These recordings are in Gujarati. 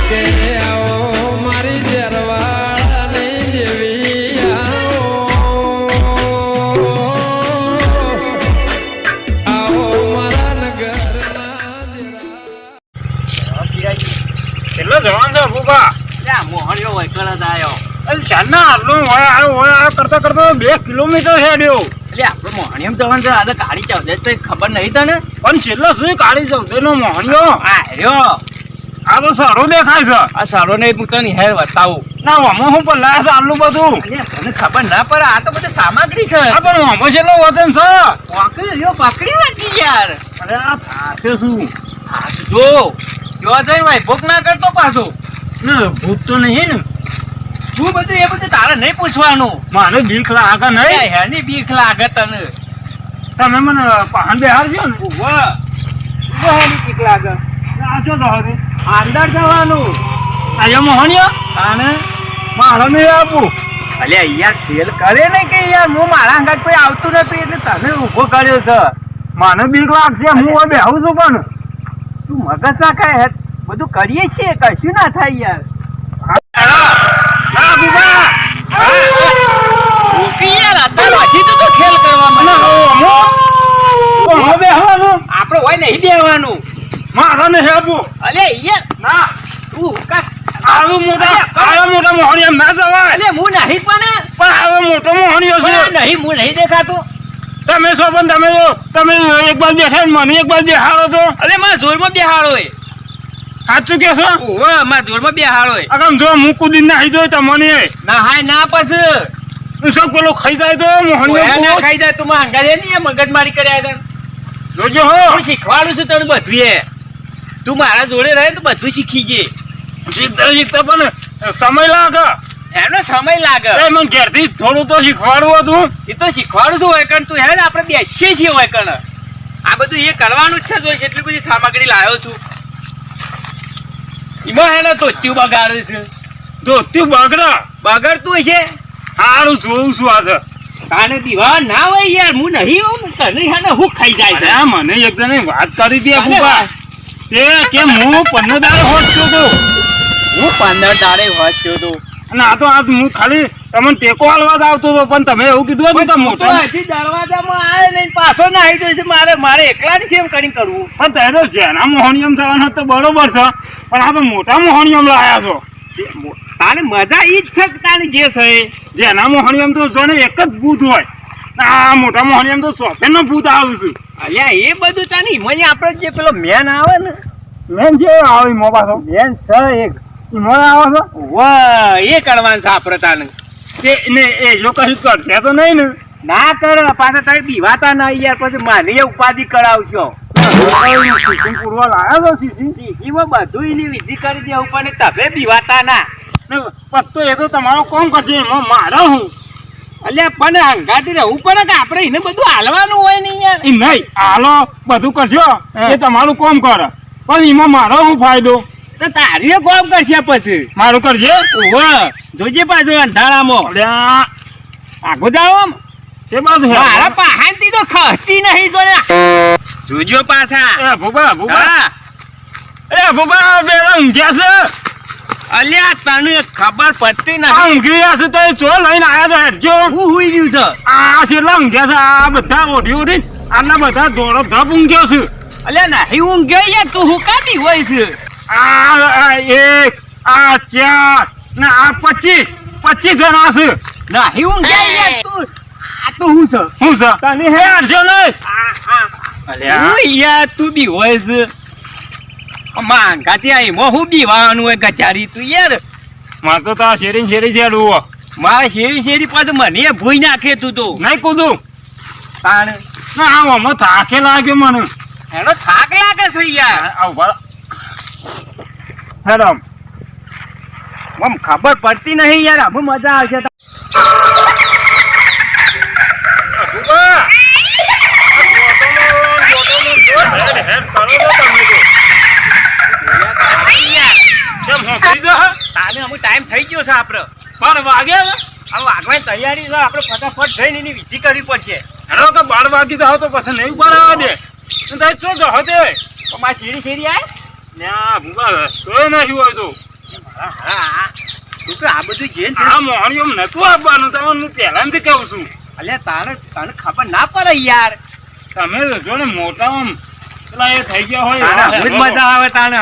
કે આવો મારી જેરવાળાની જેવી આવો મારા નગરના કેટલો જવાન છે ફૂફા? મોહણિયો વૈકલ જ આવ્યો. ચારના આટલું હોય કરતા કરતા 2 કિલોમીટર હેડ્યો. એટલે આપણે મોહણિયમ જવાનું છે. આજે કાળી ચૌદશ તો ખબર નહીં તને? પણ છેલ્લો શું કાળી ચૌદશનો મોહણિયો? આર્યો આ તો સારો દેખાય છે. આ સારો નહીં હું તને હેર બતાવું. ના આમાં હું પણ લાયા છે આટલું બધું. તને ખબર ના પડે. આ તો બધી સામગ્રી છે. હા પણ આમાં છેલ્લો વજન છે. પકડી નાખી યાર. અરે આ થાકે શું? હા જો જો જઈ ભાઈ ભૂખ ના કરતો પાછો. ના ભૂત તો નહીં ને. તું બધું એ બધું તારે નહીં પૂછવાનું. મારે બીક લાગે નહીં. હેની બીક લાગે તને. તમે મને પહાણ બેહારજો ને. હેની બીક લાગે. આ શું કહો છો? અંદર જવાનું. આજે મોહણિયો તાને મારે નહીં આપું. અલે યાર ફેલ કરે ને કે યાર હું મારા અંગાત કોઈ આવતું નતું એટલે તને ઊભો કર્યો છે. મને બીક લાગશે. હું હવે બેહું છું પણ તું મગજ ના ખાય બધું કરીએ છીએ કશું ના થાય યાર. ખેલ કરવા મને હવે બેહવાનું આપડે હોય નહીં બેહવાનું. મારે નહીં આપું. અલે યાર ના તું આવું મોટા મોહણીયો ના જવાય. અલે હું નહીં પણ આવો મોટો મોહણીયો છે. નહીં હું નહીં દેખાતો. તમે છો પણ તમે એક બાજુ બેઠા ને મને એક બાજુ બેહાડો છો. અલે મારા જોરમાં બેહાડો હોય. સાચું કે છો? ઓહો મારા જોરમાં બેહાડો હોય. અગમ જો હું કુદીને નાહી જોઈ તમને ના હાય ના પછી સબ પેલો ખાઈ જાય તો મોહણીયો ના ખાઈ જાય તું માં હંગારે નહીં મગજમારી કર્યા આગળ. જોજો હો હું શીખવાડું છું તને બધું એ. તું મારા જોડે રહે તો બધું શીખી જે. શીખતા પણ સમય લાગે. એનો સમય લાગે. મને ઘેરથી થોડું તો શીખવાડવું હતું. એ તો શીખવાડું છું હોય કણ તું હે ને આપણે બેસીએ છીએ હોય કણ. આ બધું એ કરવાનું જ છે. જોઈશ એટલી બધી સામગ્રી લાવ્યો છું. એમાં હે ને ધોત્યું બગાડે છે. ધોત્યું બગડતું છે. સારું જોઉં છું આજે. કાને દીવા ના હોય યાર હું નહીં હું તને હે ને હું ખાઈ જાય છે. મને એક જણે વાત કરી હતી ફૂફા તે કે હું 15 દાડે હોસ્યો તો. હું 15 દાડે હોસ્યો તો. અને આ તો હું ખાલી તમને ટેકો હાલવા જ આવતો હતો પણ તમે એવું કીધું હતું કે મોટો હજી દરવાજામાં આવે ને પાછો નાહી જોઈશે. મારે એકલાની સેમ કરીને કરવું. પણ તે તો જેના મોહણીયમ થવાના તો બરોબર છે પણ આ તો મોટા મોહણીયમ લાયા છો. તાને મજા ઈ જ છે કે તાની જે છે જેના મોહણીયમ તો જો ને એક જ ભૂત હોય. આ મોટા મોહણીયમ તો સોફેનો ભૂત આવું છું. અલ્યા એ બધું તાની મને આપણો જે પેલો મેન આવે ને મેન છે આવે મો પાછો મેન છે એક મને આવે છે વાહ એ કરવાનું છે આપણે તાને. તે ને એ જો કશું કરશે તો નહીં ને. ના કર પાછા તારે દીવાતા ના યાર પછી માની ઉપાધિ કરાવશો. શીશી પૂરવા લાયા છો શીશી. શીશીમાં બધું એની વિધિ કરી દેવું પણ તમે બીવાતા ના. પત્તો એ તો તમારો કોમ કરશે એમાં મારો હું. અલ્યા પણ હંગાતી રહેવું પડે કે આપણે એને બધું હાલવાનું હોય ને યાર. એ નહીં હાલો બધું કરશો એ તમારું કોમ કરે પણ એમાં મારો શું ફાયદો? તો તારી કોમ કરશે પછી મારું કરશે. જોજે પાછું અંધારામાં આગો જાઓ તે બાજુ મારા પહાણથી તો ખસતી નહીં જોજો પાછા. એ ભૂબા બે ઊંઘ્યા છે. અલ્યા તને ખબર પડતી આ નથી. ઊંઘી રહ્યા છે તો એ ચો લઈને આવ્યા તો હેડજો. હું હુઈ ગયું છે. આ છેલ્લા ઊંઘ્યા છે. આ બધા ઓઢી ઓઢી આટલા બધા દોડો ધપ ઊંઘ્યો છે. અલ્યા નહીં ઊંઘ્યો યાર તું હું કાઢી હોય છે. આ 1 આ 4 ને આ 25 જણા છે. નહીં ઊંઘ્યા યાર તું. આ તો હું છે શું છે તને હે હરજો નહીં. અલ્યા હું યાર તું બી હોય છે. માંગાતી આવી હું બીવાનું હોય ગચારી તું યાર. મારે તો તા શેરી છેડવું મારા શેરી પાછું મને ભૂઈ નાખે તું તો. નહીં કૂદું તાણ ના આમાં થાકે લાગ્યો મને. એનો થાક લાગે છે યાર. હેરામ આમ ખબર પડતી નહીં યાર. હવે મજા આવશે. ટાઈમ થઈ ગયો છે આપડે. પણ વાગે હવે વાગવાની તૈયારી છે. આપણે ફટાફટ જઈને એની વિધિ કરવી પડશે. હેરો તો 12 વાગી જાવ તો પછી નહીં ઉપાડવા દે. શું જો હતે મારી શેરી આય ના ભૂગા તોય નહીં હોય તો તું કે આ બધું જે આ મોહણીઓ નતું આપવાનું તમને હું પહેલાથી કહું છું. અલ્યા તારે ખબર ના પડે યાર. તમે જો ને મોટા આમ પેલા એ થઈ ગયા હોય તારે બહુ જ મજા આવે તાને.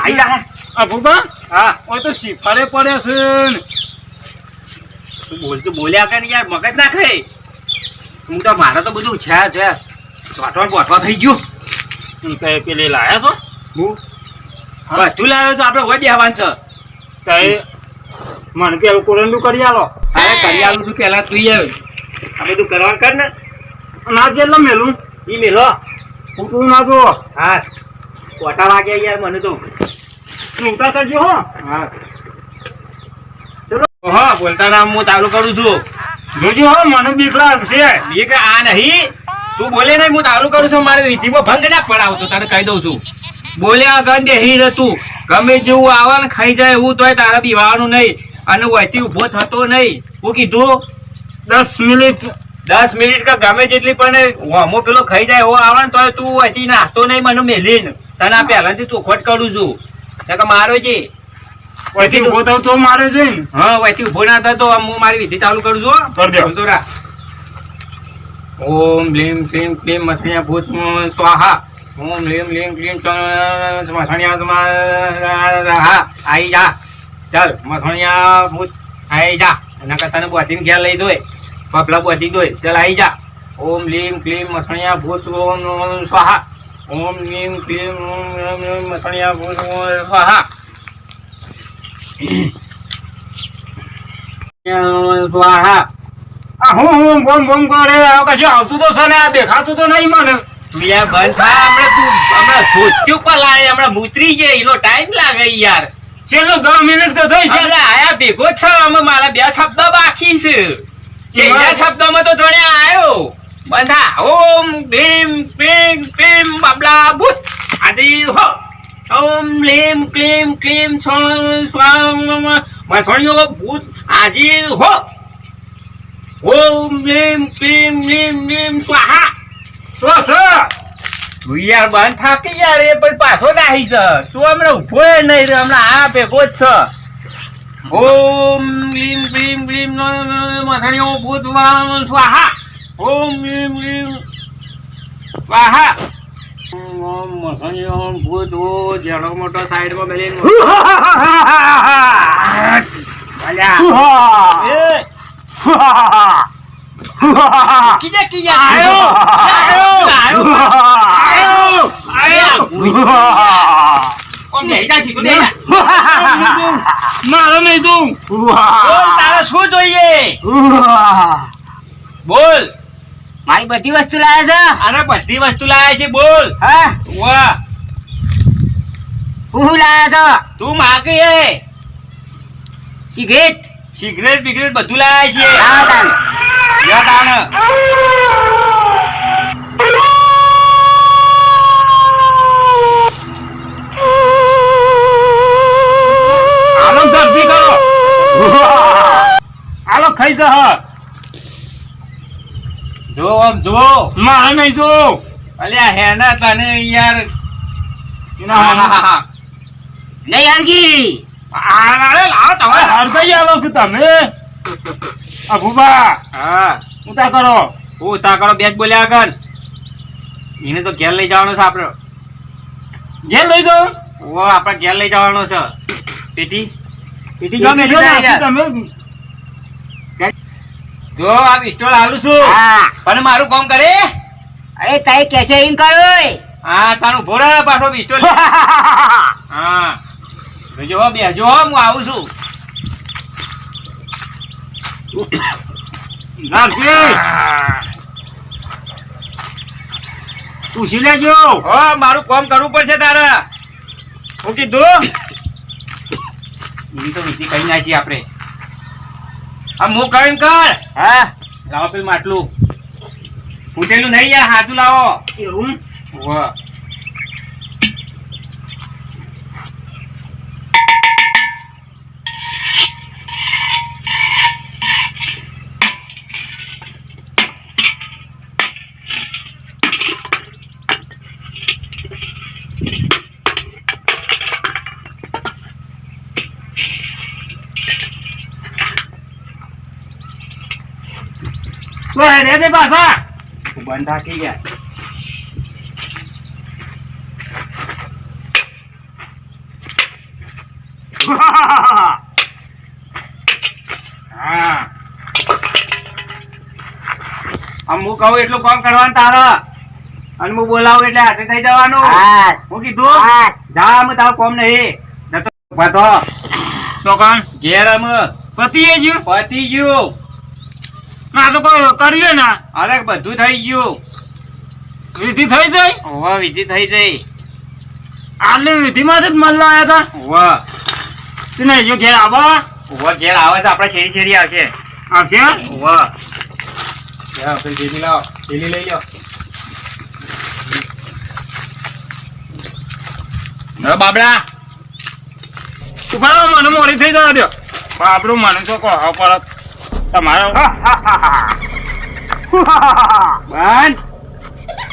આઈ જા. આ ભૂપા હા ઓય તો શિફારે પડે છે ને. તું બોલ્યા કે યાર મગજ ના ખાય. હું તો મારે તો બધું છે ચોટવા બોટવા થઈ ગયું. હું તો પેલી લાયા છો હું બધું લાવ્યો તો આપણે હોય દેવાનું છે. તો મને પેલું કોરંડું કરી આલો. અરે કરી આલું તું પેલા તું આવે આ બધું કરવાનું કર ને. ના જેટલો મેલું ઈ મેલો. ફૂટવું ના જો હા કોટા વાગ્યા યાર મને તો. ઉતા કરજો હો. હા ચલો બોલતા ના હું ચાલુ કરું છું. જોજો હો મને બીક લાગશે. એ કે આ નહીં તું બોલે નહીં હું ચાલુ કરું છું. મારે વિધિમાં ભંગ ના પડાવતો તને કહી દઉં છું. બોલ્યા ગંડે હીર હતું ગમે જેવું આવે ને ખાઈ જાય એવું તોય તારે બીવાનું નહીં અને વહીથી ઊભો થતો નહીં. હું કીધું 10 મિનિટ 10 મિનિટ કે ગમે જેટલી પણ હોમો પેલો ખાઈ જાય એવો આવે ને તોય તું વહીથી નાખતો નહીં મને મેલીને. તને આ પહેલાથી ચોખવટ કરું છું કે મારો છે ઓયથી ઉભો થાવ તો મારે છે ને. હા વહીથી ઊભો ના થતો હું મારી વિધિ ચાલુ કરું છું. કર દો. બોલતો રા. ઓમ લીમ ક્લીમ ક્લીમ મસણિયા ભૂત સ્વાહા. ઓમ લીમ લીમ ક્લીમ મસણિયા આઈ જા. ચાલ મસણિયા ભૂત આઈ જા. એના કરતા તને બોધીને ઘેર લઈ દોય પપલા બોધી દોય. ચાલ આઈ જા. ઓમ લીમ ક્લીમ મસણિયા ભૂત ઓમ સ્વાહા. ઓમ લીમ ક્લીમ મસણિયા ભૂત સ્વાહા. સ્વાહા. આ હું બોમ બોમ કરે કશું આવતું તો છે ને આ દેખાતું તો નહીં મને. તું યાર બંધ થા. હમણાં ધોત્યું પલાય હમણાં મૂતરી જાય એનો ટાઈમ લાગે યાર. છેલ્લો 10 મિનિટ તો થઈ છે. આપણે આયા ભેગો છે. અમે મારા 2 શબ્દ બાકી છે. છેલ્લા શબ્દમાં તો જોડે આવ્યો. બંધા. ઓમ ભીમ ક્લીમ ક્લીમ બાબલા ભૂત આદિ હો. ઓમ લીમ ક્લીમ ક્લીમ મસણિયો ભૂત આદિ હો. ઓમ લીમ ક્લીમ લીમ લીમ સ્વાહા. તો સર તું યાર બંધ થાકી યાર એ પછી પાછો નાહી છે. તું હમણાં ઉભો નહીં રે હમણાં આ ભેગો જ છે. ઓમ લીમ ક્લીમ ક્લીમ મસણિયો ભૂત સ્વાહા. ઓમ લીમ લીમ સ્વાહા. ઓમ મસણિયો ભૂત જેડો મોટો સાઈડમાં મેલીને કીજે કીજે મારો નહીં તું. બોલ તારે શું જોઈએ બોલ. મારી બધી વસ્તુ લાયા આને બધી વસ્તુ લાયા છે બોલ. છે હા વાહ હું લાયા તું માગે એ છો સિગરેટ સિગરેટ બિગરેટ બધું લાયા છે. લાવો તાન. યાદ આને આલો જલ્દી કરો. આલો ખાઈ જા. જો આમ જો મારે નહીં જો. અલ્યા હેના તને યાર નહીં હરગી લાવો તમે. હરગાઈ આલો કે તમે અભુબા હા ઉતા કરો. હું તા કરો બેજ બોલ્યા આગળ. એને તો ઘેર લઈ જવાનો છે આપણે. ઘેર લઈ જાઓ. ઓ આપણે ઘેર લઈ જવાનો છે. પેટી પેટી જો તમે મેલી જાય યાર. તમે જો આ પિસ્તોલ આલું છું હા પણ મારું કામ કરે. અરે તારે કેસે ઇન કરો હા તારું ભોરા પાછો પિસ્તોલ. હા જો બેજો હું આવું છું. નાખી પૂછી લેજો. હો મારું કામ કરવું પડશે તારે. હું કીધું એની તો વિધિ કઈ નાખી આપણે. આ હું કરીને કર. હા લાવો પેલું માટલું ફૂટેલું નહીં યાર હાથું લાવો. એવું વાહ તો હેડે દે પાછા બંધ થાકી ગયા. હા આમ હું કહું એટલું કામ કરવાનું તારા અને હું બોલાવું એટલે હાથે થઈ જવાનું. હા હું કીધું હા જા અમે તારું કોમ નહીં જતો ઉભા થો. છોકરાન ઘેર અમે પતિએ જ્યું પતી ગયું. ના તો કોઈ કરીએ ના અરે બધું થઈ ગયું. વિધિ થઈ જાય હોવા વિધિ થઈ જઈ. આટલી વિધિ માટે જ મલ્લા આવ્યા હતા હોવા તું નહીં જો ઘેર આવા હોવા ઘેર આવે તો આપણે શેરી શેરી આવશે. આવશે હોવા થેલી લાવો થેલી લઈ લો. હવે બાબડા તું ભાઈ મને મોડી થઈ જવા દો આપણું મને તો કહો પરત તમારો બંધ.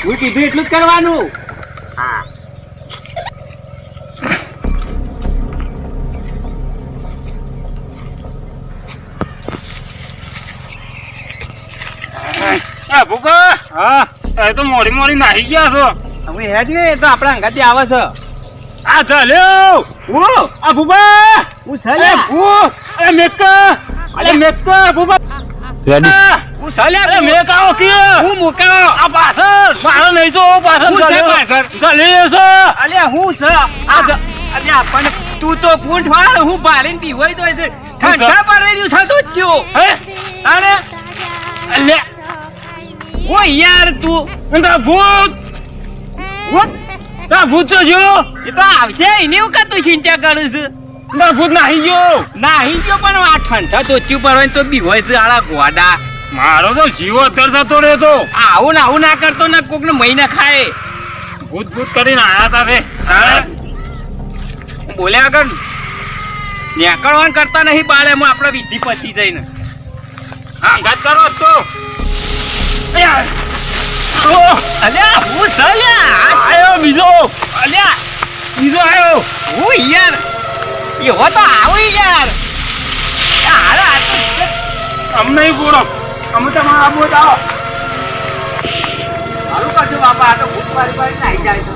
હું કીધું એટલું જ કરવાનું. હા એ ભૂકા હા એ તો મોડી મોડી નાહી ગયા છો હવે હેડ ને તો આપણા અંગાથી આવે છે. આ ચાલ્યો હું આ ભૂકા હું એ ભૂ એ મેકા અરે મેકા ભૂકા હું ચાલ્યા અરે મેકાઓ કે હું મુકાવો. આ પાછળ મારો નહીં જો પાછળ હું છે ચાલ્યો પાછળ? ચાલ્યો છે અલ્યા હું છે અલ્યા પણ તું તો પૂંઠ વાળ હું બાળીને પીવાય તો ઠંડા પરેલું છે તો થયો. હે તાણે અલે ઓ યાર તું અંદા ભૂત હું તા ભૂત તો જો એ તો આવશે એને હું કાતું ચિંતા કરું છું. ના ભૂત નાહી ગયો નાહી ગયો પણ આ ઠંડા ધોત્યું પરવાય તો બીવાય છે આળા ગોડા. મારો તો જીવો અત્યારે જતો રહેતો આવું ને આવું ના કરતો ને કોક ને મહિના ખાય. ભૂત ભૂત કરીને આયા તા રે તારે બોલ્યા આગળ નેકળવાન કરતા નહીં બાળે એમાં આપણા વિધિ પતી જઈને. આઘાત કરો તો અલ્યા ઓ અલ્યા હું સલ્યા આયો બીજો અલ્યા બીજો આયો હું યાર એવો તો આવું યાર. હારે આ તો અમને પૂરો અમે તમારા આબુ આવો સારું કરજો બાપા. આ તો ભૂત મારી પાસે નાહી જાય તો